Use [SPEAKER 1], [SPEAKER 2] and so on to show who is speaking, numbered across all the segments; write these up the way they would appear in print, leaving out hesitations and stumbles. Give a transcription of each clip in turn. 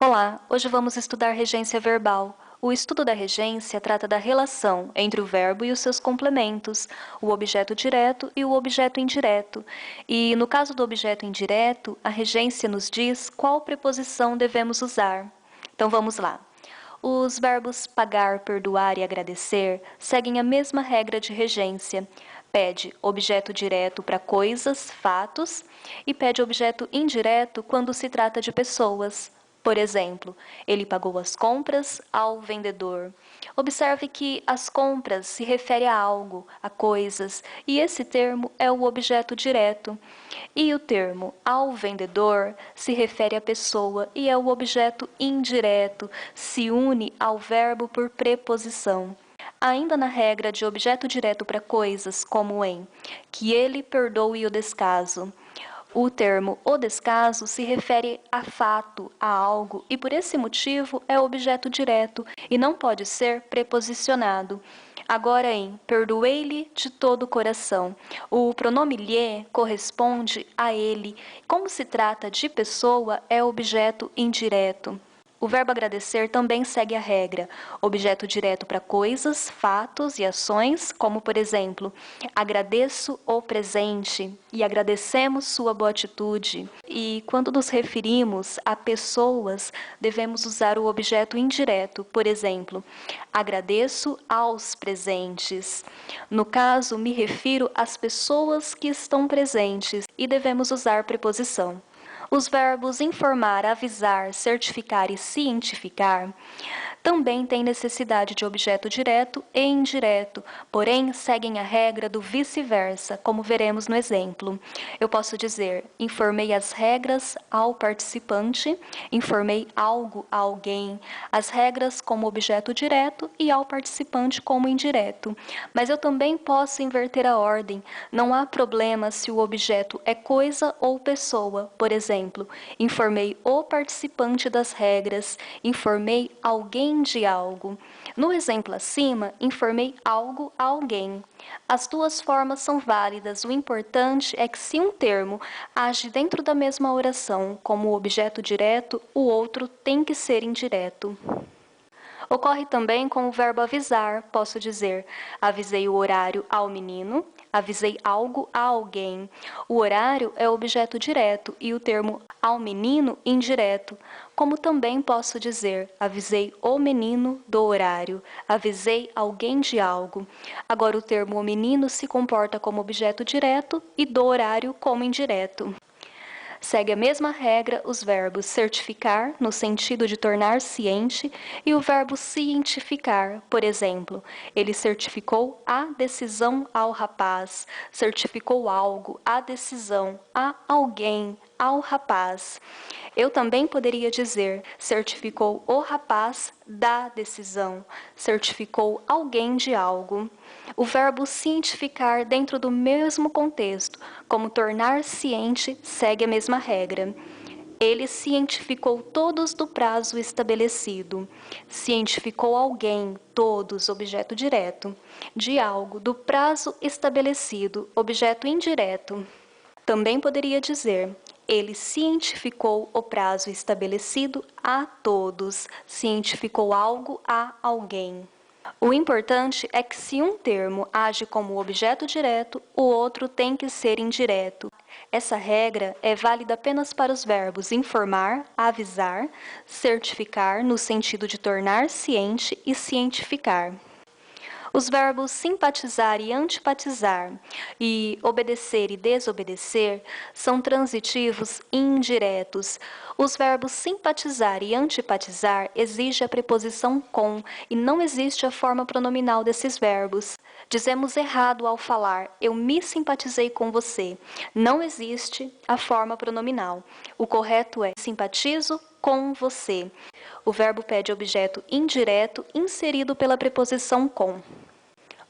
[SPEAKER 1] Olá, hoje vamos estudar regência verbal. O estudo da regência trata da relação entre o verbo e os seus complementos, o objeto direto e o objeto indireto. E no caso do objeto indireto, a regência nos diz qual preposição devemos usar. Então vamos lá. Os verbos pagar, perdoar e agradecer seguem a mesma regra de regência. Pede objeto direto para coisas, fatos, e pede objeto indireto quando se trata de pessoas. Por exemplo, ele pagou as compras ao vendedor. Observe que as compras se refere a algo, a coisas, e esse termo é o objeto direto. E o termo ao vendedor se refere à pessoa e é o objeto indireto, se une ao verbo por preposição. Ainda na regra de objeto direto para coisas, como em que ele perdoe o descaso. O termo o descaso se refere a fato, a algo, e por esse motivo é objeto direto e não pode ser preposicionado. Agora em perdoei-lhe de todo o coração. O pronome lhe corresponde a ele. Como se trata de pessoa, é objeto indireto. O verbo agradecer também segue a regra, objeto direto para coisas, fatos e ações, como por exemplo, agradeço o presente e agradecemos sua boa atitude. E quando nos referimos a pessoas, devemos usar o objeto indireto, por exemplo, agradeço aos presentes. No caso, me refiro às pessoas que estão presentes e devemos usar preposição. Os verbos informar, avisar, certificar e cientificar também têm necessidade de objeto direto e indireto, porém seguem a regra do vice-versa, como veremos no exemplo. Eu posso dizer, informei as regras ao participante, informei algo a alguém, as regras como objeto direto e ao participante como indireto. Mas eu também posso inverter a ordem, não há problema se o objeto é coisa ou pessoa. Por exemplo, informei o participante das regras, informei alguém de algo. No exemplo acima, informei algo a alguém. As duas formas são válidas, o importante é que se um termo age dentro da mesma oração como objeto direto, o outro tem que ser indireto. Ocorre também com o verbo avisar. Posso dizer, avisei o horário ao menino, avisei algo a alguém. O horário é objeto direto e o termo ao menino indireto. Como também posso dizer, avisei o menino do horário, avisei alguém de algo. Agora o termo o menino se comporta como objeto direto e do horário como indireto. Segue a mesma regra os verbos certificar, no sentido de tornar ciente, e o verbo cientificar. Por exemplo, ele certificou a decisão ao rapaz, certificou algo, a decisão, a alguém, ao rapaz. Eu também poderia dizer, certificou o rapaz da decisão, certificou alguém de algo. O verbo cientificar dentro do mesmo contexto, como tornar ciente, segue a mesma regra. Ele cientificou todos do prazo estabelecido. Cientificou alguém, todos, objeto direto. De algo, do prazo estabelecido, objeto indireto. Também poderia dizer, ele cientificou o prazo estabelecido a todos, cientificou algo a alguém. O importante é que se um termo age como objeto direto, o outro tem que ser indireto. Essa regra é válida apenas para os verbos informar, avisar, certificar, no sentido de tornar ciente, e cientificar. Os verbos simpatizar e antipatizar e obedecer e desobedecer são transitivos indiretos. Os verbos simpatizar e antipatizar exigem a preposição com e não existe a forma pronominal desses verbos. Dizemos errado ao falar, eu me simpatizei com você. Não existe a forma pronominal. O correto é simpatizo com você. O verbo pede objeto indireto inserido pela preposição com.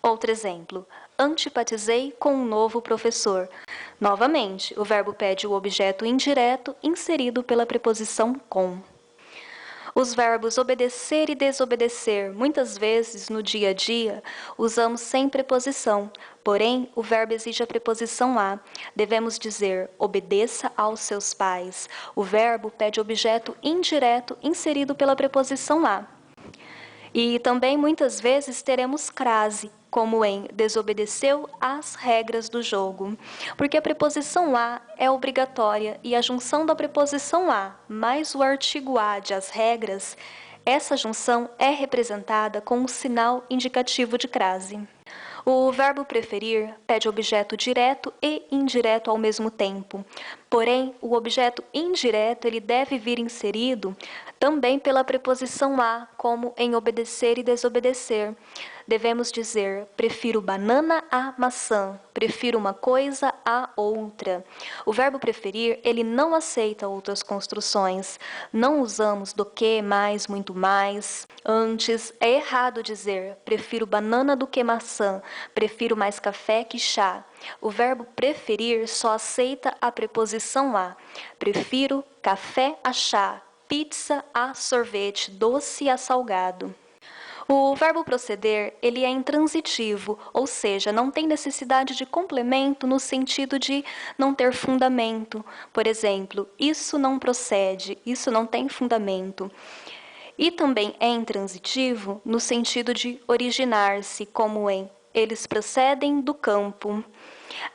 [SPEAKER 1] Outro exemplo, antipatizei com um novo professor. Novamente, o verbo pede o objeto indireto inserido pela preposição com. Os verbos obedecer e desobedecer, muitas vezes no dia a dia, usamos sem preposição. Porém, o verbo exige a preposição a. Devemos dizer, obedeça aos seus pais. O verbo pede objeto indireto inserido pela preposição a. E também, muitas vezes, teremos crase, como em desobedeceu às regras do jogo. Porque a preposição a é obrigatória e a junção da preposição a mais o artigo a de as regras, essa junção é representada com um sinal indicativo de crase. O verbo preferir pede objeto direto e indireto ao mesmo tempo. Porém, o objeto indireto ele deve vir inserido também pela preposição a, como em obedecer e desobedecer. Devemos dizer, prefiro banana a maçã, prefiro uma coisa a outra. O verbo preferir, ele não aceita outras construções. Não usamos do que, mais, muito mais. Antes, é errado dizer, prefiro banana do que maçã, prefiro mais café que chá. O verbo preferir só aceita a preposição a. Prefiro café a chá, pizza a sorvete, doce a salgado. O verbo proceder, ele é intransitivo, ou seja, não tem necessidade de complemento no sentido de não ter fundamento. Por exemplo, isso não procede, isso não tem fundamento. E também é intransitivo no sentido de originar-se, como em eles procedem do campo.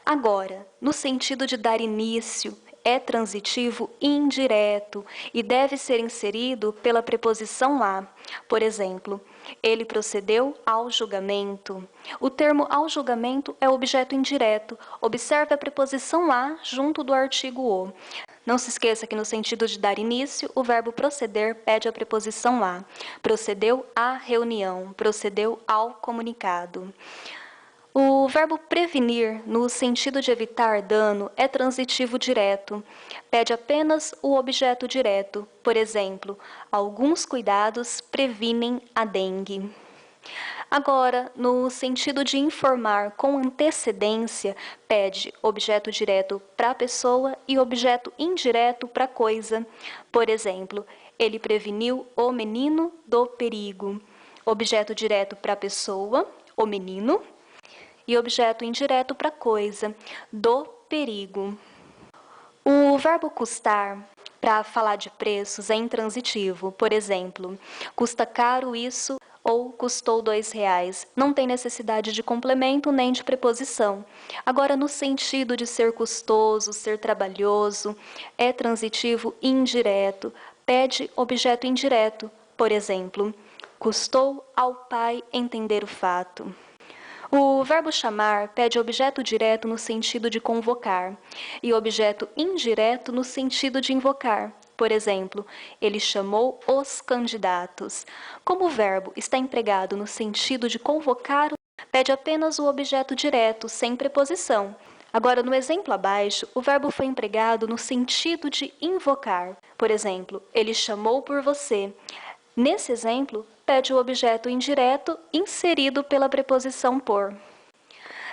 [SPEAKER 1] Agora, no sentido de dar início, é transitivo indireto e deve ser inserido pela preposição a. Por exemplo, ele procedeu ao julgamento. O termo ao julgamento é objeto indireto. Observe a preposição a junto do artigo o. Não se esqueça que no sentido de dar início, o verbo proceder pede a preposição a. Procedeu à reunião, procedeu ao comunicado. O verbo prevenir, no sentido de evitar dano, é transitivo direto. Pede apenas o objeto direto. Por exemplo, alguns cuidados previnem a dengue. Agora, no sentido de informar com antecedência, pede objeto direto para a pessoa e objeto indireto para a coisa. Por exemplo, ele preveniu o menino do perigo. Objeto direto para a pessoa, o menino, e objeto indireto para coisa, do perigo. O verbo custar, para falar de preços, é intransitivo. Por exemplo, custa caro isso ou custou R$ 2. Não tem necessidade de complemento nem de preposição. Agora, no sentido de ser custoso, ser trabalhoso, é transitivo indireto. Pede objeto indireto. Por exemplo, custou ao pai entender o fato. O verbo chamar pede objeto direto no sentido de convocar e objeto indireto no sentido de invocar. Por exemplo, ele chamou os candidatos. Como o verbo está empregado no sentido de convocar, pede apenas o objeto direto, sem preposição. Agora, no exemplo abaixo, o verbo foi empregado no sentido de invocar. Por exemplo, ele chamou por você. Nesse exemplo, pede o objeto indireto inserido pela preposição por.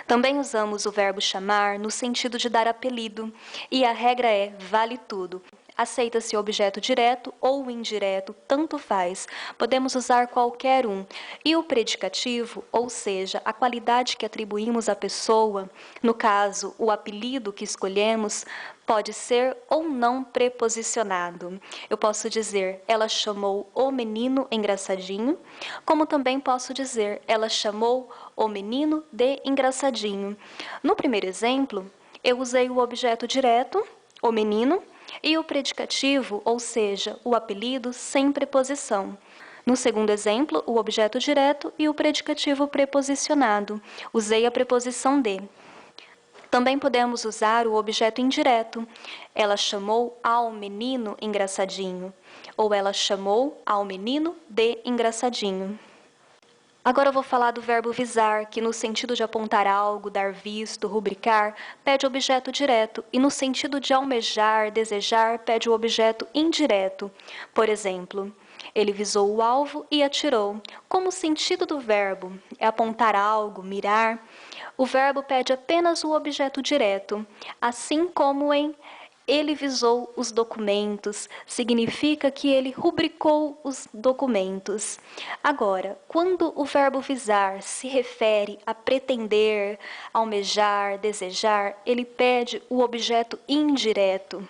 [SPEAKER 1] Também usamos o verbo chamar no sentido de dar apelido, e a regra é vale tudo. Aceita-se o objeto direto ou indireto, tanto faz. Podemos usar qualquer um. E o predicativo, ou seja, a qualidade que atribuímos à pessoa, no caso, o apelido que escolhemos, pode ser ou não preposicionado. Eu posso dizer, ela chamou o menino engraçadinho, como também posso dizer, ela chamou o menino de engraçadinho. No primeiro exemplo, eu usei o objeto direto, o menino, e o predicativo, ou seja, o apelido sem preposição. No segundo exemplo, o objeto direto e o predicativo preposicionado. Usei a preposição de. Também podemos usar o objeto indireto. Ela chamou ao menino engraçadinho. Ou ela chamou ao menino de engraçadinho. Agora eu vou falar do verbo visar, que no sentido de apontar algo, dar visto, rubricar, pede objeto direto, e no sentido de almejar, desejar, pede o objeto indireto. Por exemplo, ele visou o alvo e atirou. Como o sentido do verbo é apontar algo, mirar, o verbo pede apenas o objeto direto, assim como em Ele visou os documentos, significa que ele rubricou os documentos. Agora, quando o verbo visar se refere a pretender, almejar, desejar, ele pede o objeto indireto.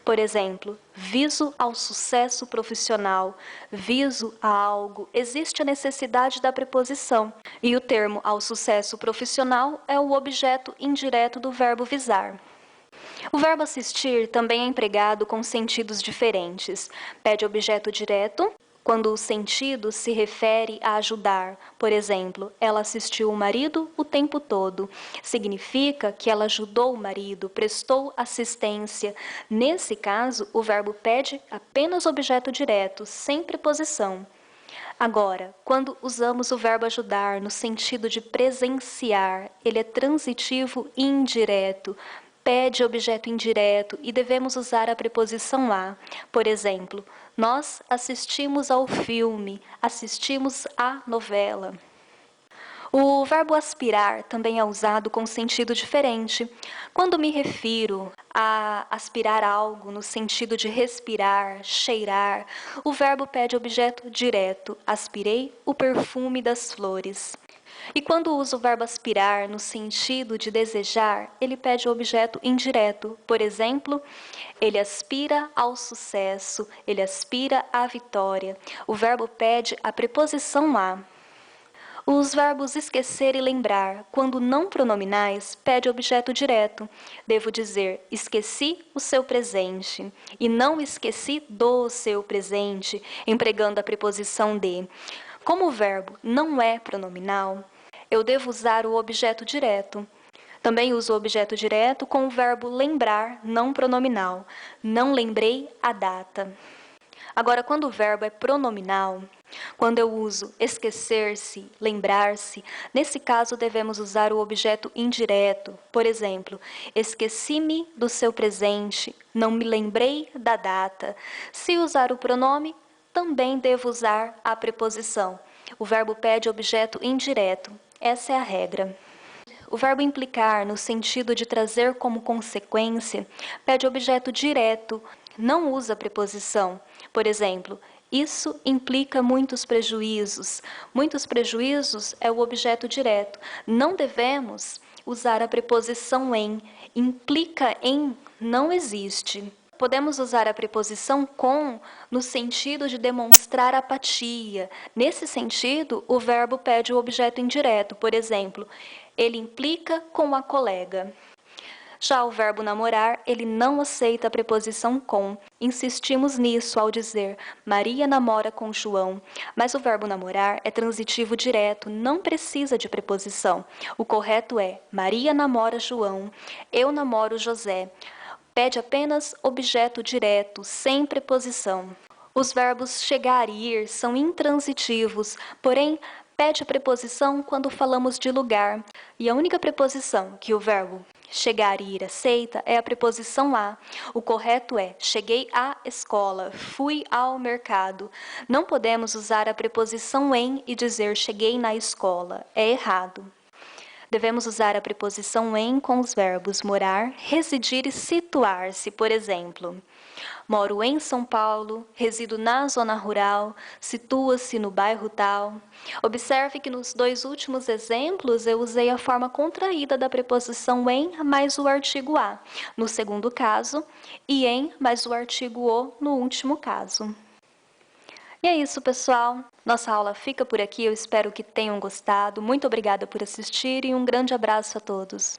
[SPEAKER 1] Por exemplo, viso ao sucesso profissional, viso a algo, existe a necessidade da preposição, e o termo ao sucesso profissional é o objeto indireto do verbo visar. O verbo assistir também é empregado com sentidos diferentes. Pede objeto direto, quando o sentido se refere a ajudar. Por exemplo, ela assistiu o marido o tempo todo. Significa que ela ajudou o marido, prestou assistência. Nesse caso, o verbo pede apenas objeto direto, sem preposição. Agora, quando usamos o verbo ajudar no sentido de presenciar, ele é transitivo e indireto, pede objeto indireto e devemos usar a preposição a. Por exemplo, nós assistimos ao filme, assistimos à novela. O verbo aspirar também é usado com sentido diferente. Quando me refiro a aspirar algo no sentido de respirar, cheirar, o verbo pede objeto direto. Aspirei o perfume das flores. E quando uso o verbo aspirar no sentido de desejar, ele pede o objeto indireto. Por exemplo, ele aspira ao sucesso, ele aspira à vitória. O verbo pede a preposição a. Os verbos esquecer e lembrar, quando não pronominais, pede objeto direto. Devo dizer, esqueci o seu presente, e não esqueci do seu presente, empregando a preposição de. Como o verbo não é pronominal, eu devo usar o objeto direto. Também uso o objeto direto com o verbo lembrar, não pronominal. Não lembrei a data. Agora, quando o verbo é pronominal, quando eu uso esquecer-se, lembrar-se, nesse caso devemos usar o objeto indireto. Por exemplo, esqueci-me do seu presente, não me lembrei da data. Se usar o pronome, também devo usar a preposição. O verbo pede objeto indireto. Essa é a regra. O verbo implicar, no sentido de trazer como consequência, pede objeto direto, não usa preposição. Por exemplo, isso implica muitos prejuízos. Muitos prejuízos é o objeto direto. Não devemos usar a preposição em. Implica em não existe. Podemos usar a preposição com no sentido de demonstrar apatia. Nesse sentido, o verbo pede o objeto indireto. Por exemplo, ele implica com a colega. Já o verbo namorar, ele não aceita a preposição com. Insistimos nisso ao dizer Maria namora com João. Mas o verbo namorar é transitivo direto, não precisa de preposição. O correto é Maria namora João, eu namoro José. Pede apenas objeto direto, sem preposição. Os verbos chegar e ir são intransitivos, porém, pede a preposição quando falamos de lugar. E a única preposição que o verbo chegar e ir aceita é a preposição a. O correto é cheguei à escola, fui ao mercado. Não podemos usar a preposição em e dizer cheguei na escola. É errado. Devemos usar a preposição em com os verbos morar, residir e situar-se. Por exemplo, moro em São Paulo, resido na zona rural, situa-se no bairro tal. Observe que nos dois últimos exemplos eu usei a forma contraída da preposição em mais o artigo a. No segundo caso, e em mais o artigo o no último caso. E é isso, pessoal. Nossa aula fica por aqui. Eu espero que tenham gostado. Muito obrigada por assistir e um grande abraço a todos.